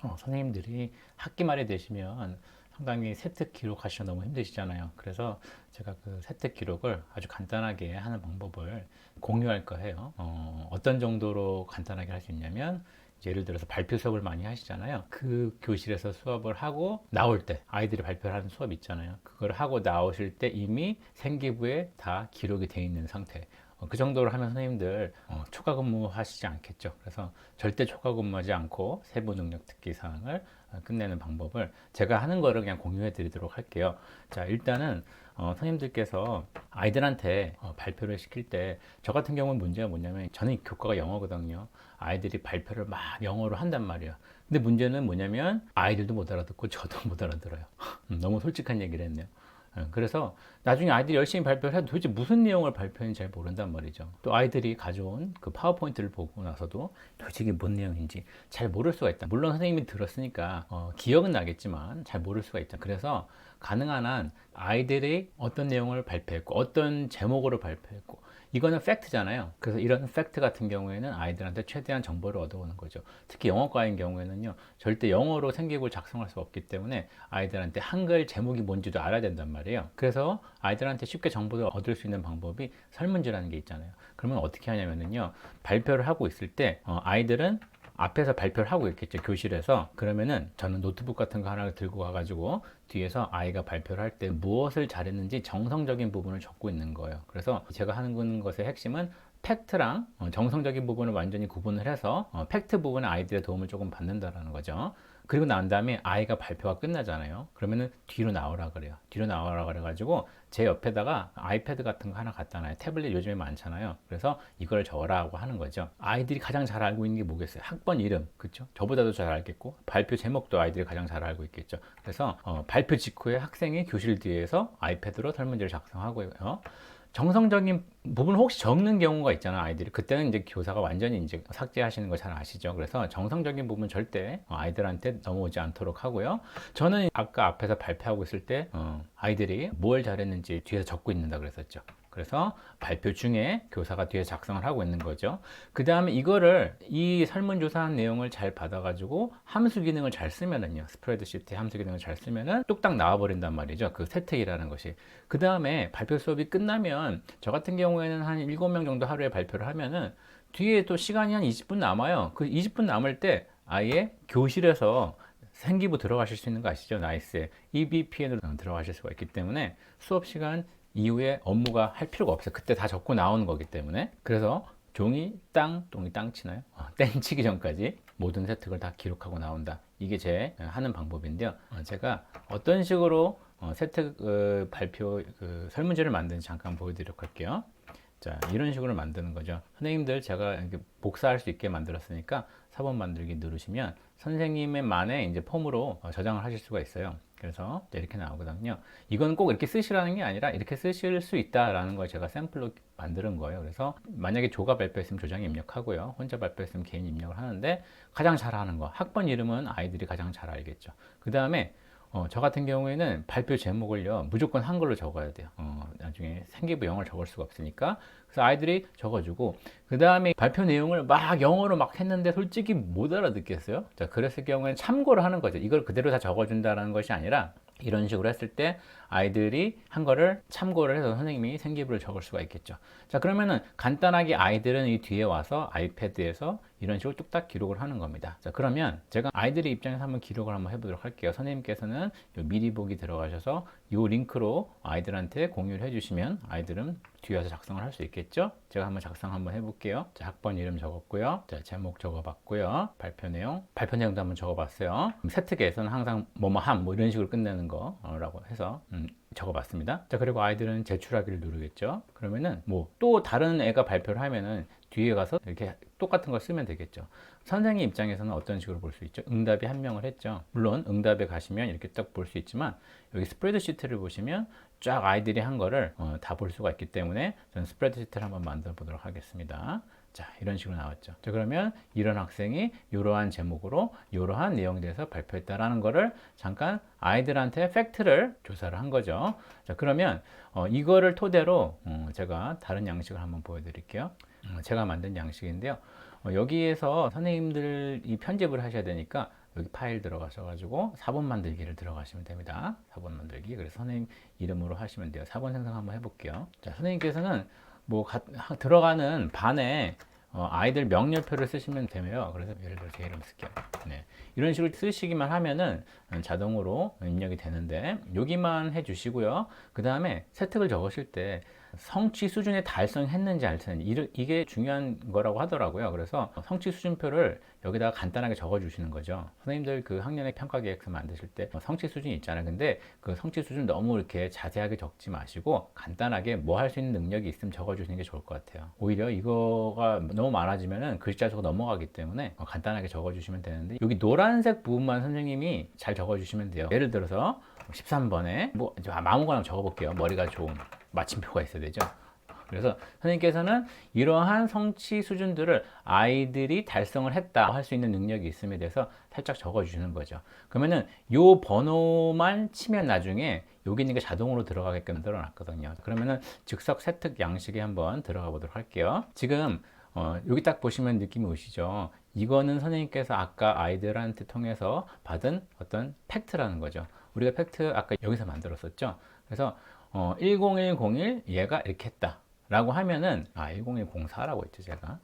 선생님들이 학기 말이 되시면 상당히 세특 기록하시기 너무 힘드시잖아요. 그래서 제가 그 세특 기록을 아주 간단하게 하는 방법을 공유할 거예요. 어떤 정도로 간단하게 할 수 있냐면, 예를 들어서 발표 수업을 많이 하시잖아요. 그 교실에서 수업을 하고 나올 때 아이들이 발표를 하는 수업 있잖아요. 그걸 하고 나오실 때 이미 생기부에 다 기록이 되어 있는 상태. 그 정도로 하면 선생님들 초과 근무하시지 않겠죠. 그래서 절대 초과 근무하지 않고 세부 능력 특기 사항을 끝내는 방법을 제가 하는 거를 그냥 공유해 드리도록 할게요. 자, 일단은 선생님들께서 아이들한테 발표를 시킬 때 저 같은 경우는 문제가 뭐냐면, 저는 교과가 영어거든요. 아이들이 발표를 막 영어로 한단 말이에요. 근데 문제는 뭐냐면 아이들도 못 알아듣고 저도 못 알아들어요. 너무 솔직한 얘기를 했네요. 그래서 나중에 아이들이 열심히 발표를 해도 도대체 무슨 내용을 발표했는지 잘 모른단 말이죠. 또 아이들이 가져온 그 파워포인트를 보고 나서도 도대체 이게 뭔 내용인지 잘 모를 수가 있다. 물론 선생님이 들었으니까 기억은 나겠지만 잘 모를 수가 있다. 그래서 가능한 한 아이들이 어떤 내용을 발표했고 어떤 제목으로 발표했고, 이거는 팩트잖아요. 그래서 이런 팩트 같은 경우에는 아이들한테 최대한 정보를 얻어오는 거죠. 특히 영어과인 경우에는요, 절대 영어로 생기부를 작성할 수 없기 때문에 아이들한테 한글 제목이 뭔지도 알아야 된단 말이에요. 그래서 아이들한테 쉽게 정보를 얻을 수 있는 방법이 설문지라는 게 있잖아요. 그러면 어떻게 하냐면요, 발표를 하고 있을 때 아이들은 앞에서 발표를 하고 있겠죠, 교실에서. 그러면은 저는 노트북 같은 거 하나 들고 가가지고 뒤에서 아이가 발표를 할 때 무엇을 잘했는지 정성적인 부분을 적고 있는 거예요. 그래서 제가 하는 것의 핵심은 팩트랑 정성적인 부분을 완전히 구분을 해서 팩트 부분에 아이들의 도움을 조금 받는다라는 거죠. 그리고 난 다음에 아이가 발표가 끝나잖아요. 그러면은 뒤로 나오라 그래요. 뒤로 나오라 그래가지고 제 옆에다가 아이패드 같은 거 하나 갖다 놔요. 태블릿 요즘에 많잖아요. 그래서 이걸 적으라고 하는 거죠. 아이들이 가장 잘 알고 있는 게 뭐겠어요? 학번 이름, 그렇죠? 저보다도 잘 알겠고, 발표 제목도 아이들이 가장 잘 알고 있겠죠. 그래서 발표 직후에 학생이 교실 뒤에서 아이패드로 설문지를 작성하고요. 정성적인 부분을 혹시 적는 경우가 있잖아, 아이들이. 그때는 이제 교사가 완전히 이제 삭제하시는 거 잘 아시죠? 그래서 정성적인 부분 절대 아이들한테 넘어오지 않도록 하고요. 저는 아까 앞에서 발표하고 있을 때 아이들이 뭘 잘했는지 뒤에서 적고 있는다 그랬었죠. 그래서 발표 중에 교사가 뒤에 작성을 하고 있는 거죠. 그 다음에 이거를, 이 설문조사한 내용을 잘 받아가지고 함수 기능을 잘 쓰면은요, 스프레드시트 함수 기능을 잘 쓰면은 뚝딱 나와버린단 말이죠. 그 세특이라는 것이. 그 다음에 발표 수업이 끝나면, 저 같은 경우에는 한 7명 정도 하루에 발표를 하면은 뒤에 또 시간이 한 20분 남아요. 그 20분 남을 때 아예 교실에서 생기부 들어가실 수 있는 거 아시죠? 나이스에 EBPN으로 들어가실 수가 있기 때문에 수업 시간 이후에 업무가 할 필요가 없어요. 그때 다 적고 나오는 거기 때문에. 그래서 종이 땅 치나요? 땡 치기 전까지 모든 세특을 다 기록하고 나온다. 이게 제 하는 방법인데요. 제가 어떤 식으로 세특 발표 설문지를 만드는지 잠깐 보여드리도록 할게요. 자, 이런 식으로 만드는 거죠. 선생님들 제가 이렇게 복사할 수 있게 만들었으니까 4번 만들기 누르시면 선생님의 만의 이제 폼으로 저장을 하실 수가 있어요. 그래서 이렇게 나오거든요. 이건 꼭 이렇게 쓰시라는 게 아니라 이렇게 쓰실 수 있다라는 걸 제가 샘플로 만드는 거예요. 그래서 만약에 조가 발표했으면 조장이 입력하고요. 혼자 발표했으면 개인 입력을 하는데, 가장 잘하는 거, 학번 이름은 아이들이 가장 잘 알겠죠. 그 다음에 저 같은 경우에는 발표 제목을요, 무조건 한글로 적어야 돼요. 나중에 생기부 영어를 적을 수가 없으니까. 그래서 아이들이 적어주고, 그 다음에 발표 내용을 막 영어로 막 했는데 솔직히 못 알아듣겠어요. 자, 그랬을 경우에는 참고를 하는 거죠. 이걸 그대로 다 적어준다는 것이 아니라, 이런 식으로 했을 때 아이들이 한 거를 참고를 해서 선생님이 생기부를 적을 수가 있겠죠. 자, 그러면은 간단하게 아이들은 이 뒤에 와서 아이패드에서 이런 식으로 뚝딱 기록을 하는 겁니다. 자, 그러면 제가 아이들의 입장에서 한번 기록을 한번 해보도록 할게요. 선생님께서는 요 미리 보기 들어가셔서 요 링크로 아이들한테 공유를 해주시면 아이들은 뒤에 와서 작성을 할 수 있겠죠. 제가 한번 작성 한번 해볼게요. 자, 학번 이름 적었고요. 자, 제목 적어봤고요. 발표 내용도 한번 적어봤어요. 세특에서는 항상 뭐뭐함 뭐 이런 식으로 끝내는 거라고 해서 적어봤습니다. 자, 그리고 아이들은 제출하기를 누르겠죠. 그러면은 뭐 또 다른 애가 발표를 하면은 뒤에 가서 이렇게 똑같은 걸 쓰면 되겠죠. 선생님 입장에서는 어떤 식으로 볼 수 있죠? 응답이 한 명을 했죠. 물론 응답에 가시면 이렇게 딱 볼 수 있지만, 여기 스프레드시트를 보시면 쫙 아이들이 한 거를 다 볼 수가 있기 때문에 저는 스프레드시트를 한번 만들어 보도록 하겠습니다. 자, 이런 식으로 나왔죠. 자, 그러면 이런 학생이 이러한 제목으로 이러한 내용에 대해서 발표했다라는 거를 잠깐 아이들한테 팩트를 조사를 한 거죠. 자, 그러면 이거를 토대로 제가 다른 양식을 한번 보여드릴게요. 제가 만든 양식인데요. 여기에서 선생님들이 편집을 하셔야 되니까 여기 파일 들어가셔가지고 사본 만들기를 들어가시면 됩니다. 사본 만들기. 그래서 선생님 이름으로 하시면 돼요. 사본 생성 한번 해볼게요. 자, 선생님께서는 뭐 들어가는 반에 아이들 명렬표를 쓰시면 되고요. 그래서 예를 들어 제 이름 쓸게요. 네. 이런 식으로 쓰시기만 하면은 자동으로 입력이 되는데 여기만 해주시고요. 그 다음에 세특을 적으실 때 성취 수준에 달성했는지 안 했는지 이게 중요한 거라고 하더라고요. 그래서 성취 수준표를 여기다가 간단하게 적어 주시는 거죠. 선생님들 그 학년의 평가 계획서 만드실 때 성취 수준이 있잖아요. 근데 그 성취 수준 너무 이렇게 자세하게 적지 마시고 간단하게 뭐 할 수 있는 능력이 있으면 적어 주시는 게 좋을 것 같아요. 오히려 이거가 너무 많아지면은 글자 수가 넘어가기 때문에 간단하게 적어 주시면 되는데 여기 노란색 부분만 선생님이 잘 적어 주시면 돼요. 예를 들어서 13번에 뭐 아무거나 적어 볼게요. 머리가 좋은 마침표가 있어야 되죠. 그래서 선생님께서는 이러한 성취 수준들을 아이들이 달성을 했다 할 수 있는 능력이 있음에 대해서 살짝 적어 주시는 거죠. 그러면은 요 번호만 치면 나중에 여기 있는 게 자동으로 들어가게끔 만들어 놨거든요. 그러면은 즉석 세특 양식에 한번 들어가 보도록 할게요. 지금 여기 딱 보시면 느낌이 오시죠? 이거는 선생님께서 아까 아이들한테 통해서 받은 어떤 팩트라는 거죠. 우리가 팩트 아까 여기서 만들었었죠. 그래서 10101 얘가 이렇게 했다 라고 하면은 10104라고 했죠 제가.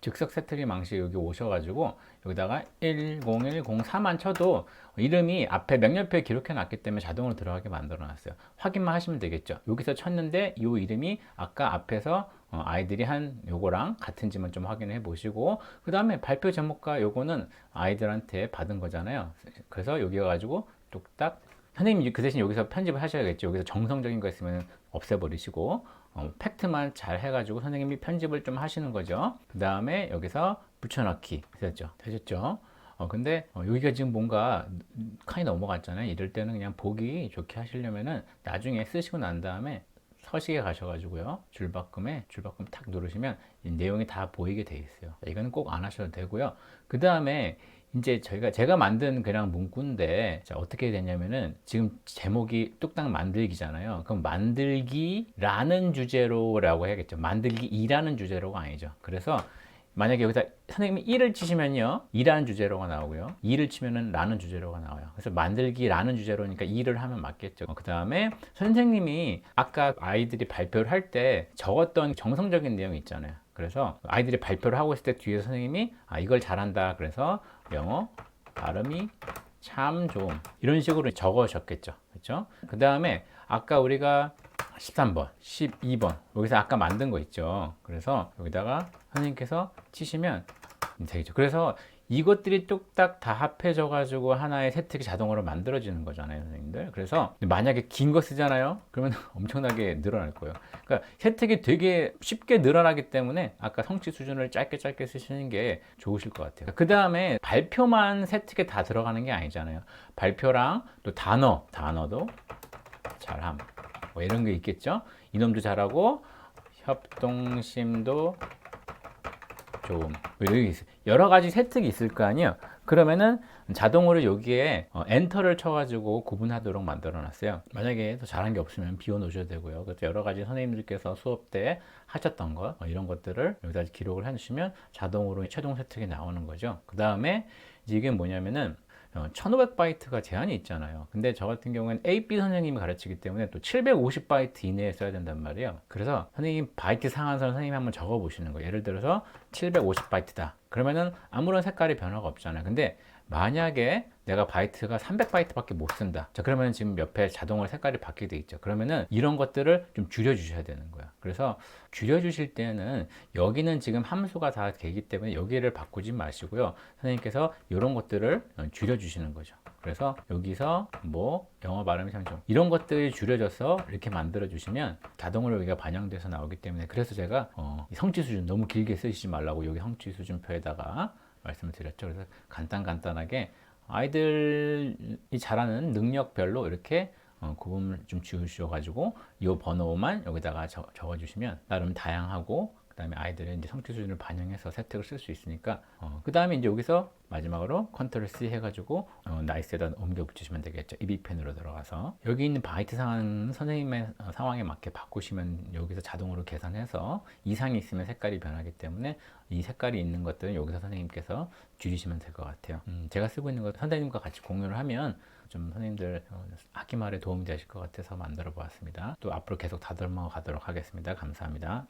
즉석 세특의 방식 여기 오셔가지고 여기다가 10104만 쳐도 이름이 앞에 명렬표에 기록해 놨기 때문에 자동으로 들어가게 만들어 놨어요. 확인만 하시면 되겠죠. 여기서 쳤는데 이 이름이 아까 앞에서 아이들이 한 요거랑 같은지만 좀 확인해 보시고 그 다음에 발표 제목과 요거는 아이들한테 받은 거잖아요. 그래서 여기 가가지고 뚝딱 선생님 그 대신 여기서 편집을 하셔야겠죠. 여기서 정성적인 거 있으면 없애버리시고 팩트만 잘 해가지고 선생님이 편집을 좀 하시는 거죠. 그 다음에 여기서 붙여넣기 되셨죠? 근데 여기가 지금 뭔가 칸이 넘어갔잖아요. 이럴 때는 그냥 보기 좋게 하시려면은 나중에 쓰시고 난 다음에 서식에 가셔가지고요. 줄바꿈 탁 누르시면 이 내용이 다 보이게 돼 있어요. 이거는 꼭 안 하셔도 되고요. 그 다음에 이제 제가 만든 그냥 문구인데 자, 어떻게 되냐면은 지금 제목이 뚝딱 만들기잖아요. 그럼 만들기라는 주제로라고 해야겠죠. 만들기이라는 주제로가 아니죠. 그래서 만약에 여기다 선생님이 1을 치시면요 2라는 주제로가 나오고요 2를 치면은 라는 주제로가 나와요. 그래서 만들기라는 주제로니까 2를 하면 맞겠죠. 그 다음에 선생님이 아까 아이들이 발표를 할 때 적었던 정성적인 내용이 있잖아요. 그래서 아이들이 발표를 하고 있을 때 뒤에 선생님이 이걸 잘한다 그래서 영어 발음이 참 좋음 이런 식으로 적으셨겠죠. 그렇죠? 그 다음에 아까 우리가 13번, 12번 여기서 아까 만든 거 있죠. 그래서 여기다가 선생님께서 치시면 되겠죠. 그래서 이것들이 뚝딱 다 합해져 가지고 하나의 세특이 자동으로 만들어지는 거잖아요, 선생님들. 그래서 만약에 긴 거 쓰잖아요. 그러면 엄청나게 늘어날 거예요. 그러니까 세특이 되게 쉽게 늘어나기 때문에 아까 성취 수준을 짧게 쓰시는 게 좋으실 것 같아요. 그 다음에 발표만 세특에 다 들어가는 게 아니잖아요. 발표랑 또 단어도 잘함 뭐 이런 게 있겠죠. 이놈도 잘하고 협동심도 좋음 여러 가지 세특이 있을 거 아니에요. 그러면은 자동으로 여기에 엔터를 쳐가지고 구분하도록 만들어 놨어요. 만약에 더 잘한 게 없으면 비워 놓으셔도 되고요. 그래서 여러 가지 선생님들께서 수업 때 하셨던 거 이런 것들을 여기다 기록을 해주시면 자동으로 최종 세특이 나오는 거죠. 그 다음에 이게 뭐냐면은 1500바이트가 제한이 있잖아요. 근데 저 같은 경우는 AP 선생님이 가르치기 때문에 또 750바이트 이내에 써야 된단 말이에요. 그래서 선생님 바이트 상한선 선생님이 한번 적어 보시는 거예요. 예를 들어서 750바이트다. 그러면은 아무런 색깔이 변화가 없잖아요. 근데 만약에 내가 바이트가 300바이트밖에 못 쓴다. 자, 그러면 지금 옆에 자동으로 색깔이 바뀌게 돼 있죠. 그러면은 이런 것들을 좀 줄여 주셔야 되는 거야. 그래서 줄여 주실 때는 여기는 지금 함수가 다 되기 때문에 여기를 바꾸지 마시고요. 선생님께서 이런 것들을 줄여 주시는 거죠. 그래서 여기서 뭐 영어 발음이 참 좋은 이런 것들이 줄여져서 이렇게 만들어 주시면 자동으로 여기가 반영돼서 나오기 때문에 그래서 제가 성취 수준 너무 길게 쓰시지 말라고 여기 성취 수준표에다가 말씀을 드렸죠. 그래서 간단하게 아이들이 잘하는 능력별로 이렇게 구분을 좀 지으셔가지고 이 번호만 여기다가 적어주시면 나름 다양하고 그 다음에 아이들의 이제 성취 수준을 반영해서 세특을 쓸 수 있으니까 그 다음에 이제 여기서 마지막으로 컨트롤 C 해가지고 나이스에다 옮겨 붙이시면 되겠죠. EB펜으로 들어가서 여기 있는 바이트 상황은 선생님의 상황에 맞게 바꾸시면 여기서 자동으로 계산해서 이상이 있으면 색깔이 변하기 때문에 이 색깔이 있는 것들은 여기서 선생님께서 줄이시면 될 것 같아요. 제가 쓰고 있는 것 선생님과 같이 공유를 하면 좀 선생님들 학기 말에 도움이 되실 것 같아서 만들어 보았습니다. 또 앞으로 계속 다듬어 가도록 하겠습니다. 감사합니다.